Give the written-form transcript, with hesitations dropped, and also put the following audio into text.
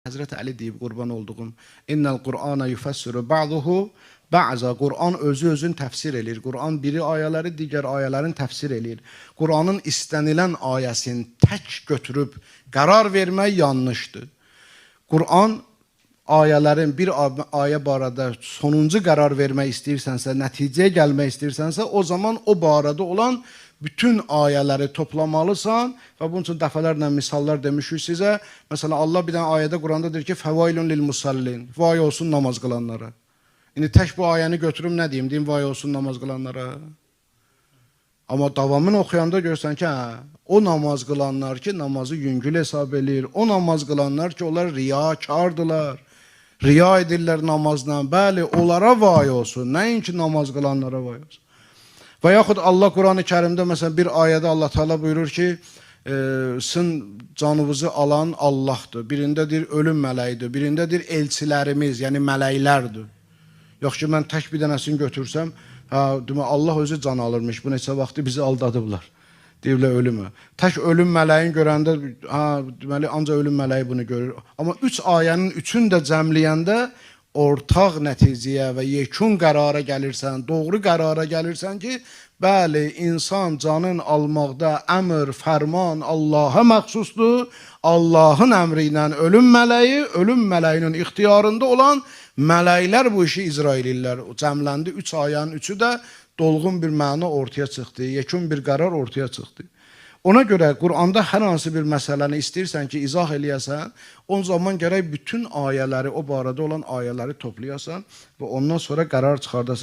Hazreti Ali deyib qurban olduğum İnnel Qur'ana yufassiru ba'duhu ba'za. Qur'an özü-özün təfsir edir. Qur'an biri ayələri digər ayələrin təfsir edir. Qur'anın istənilən ayəsini tək götürüb qərar vermək yanlışdır. Qur'an ayələrin bir ayə barədə sonuncu qərar vermək istəyirsənsə, nəticəyə gəlmək istəyirsənsə, o zaman o barədə olan bütün ayələri toplamalısan və bunun üçün dəfələrlə misallar demişik sizə. Məsələn, Allah bir dənə ayədə Quranda deyir ki, fəvailun lil musallin. Vay olsun namaz qılanlara. İndi tək bu ayəni götürüm nə deyim? Deyim vay olsun namaz qılanlara. Amma davamını oxuyanda görsən ki, o namaz qılanlar ki, namazı yüngül hesab edir. O namaz qılanlar ki, onlar riyakardırlar. Riya edirlər namazla. Bəli, onlara vay olsun. Nəinki namaz qılanlara vay olsun. Və yaxud Allah Quran-ı Kərimdə məsələn bir ayədə Allah Teala buyurur ki, sizin canınızı alan Allahdır. Birində deyir ölüm mələyidir, birində deyir elçilərimiz, yəni mələklərdir. Yox ki, mən tək bir dənəsini götürsəm, Allah özü can alırmış, bu neçə vaxtı bizi aldadıblar. Deyirlər ölümü. Tək ölüm mələyini görəndə, deməli, ancaq ölüm mələyi bunu görür. Amma üç ayənin üçünü də cəmləyəndə ortaq nəticəyə və yekun qərara gəlirsən, doğru qərara gəlirsən ki, bəli, insan canın almaqda əmr, fərman Allaha məxsusdur. Allahın əmri ilə ölüm mələyinin ixtiyarında olan mələklər bu işi icra edirlər. Cəmləndi, üç ayənin üçü də dolğun bir məna ortaya çıxdı, yekun bir qərar ortaya çıxdı. Ona görə Quranda hər hansı bir məsələni istəyirsən ki, izah eləyəsən, o zaman gərək bütün ayələri, o barədə olan ayələri toplayasan və ondan sonra qərar çıxardasan.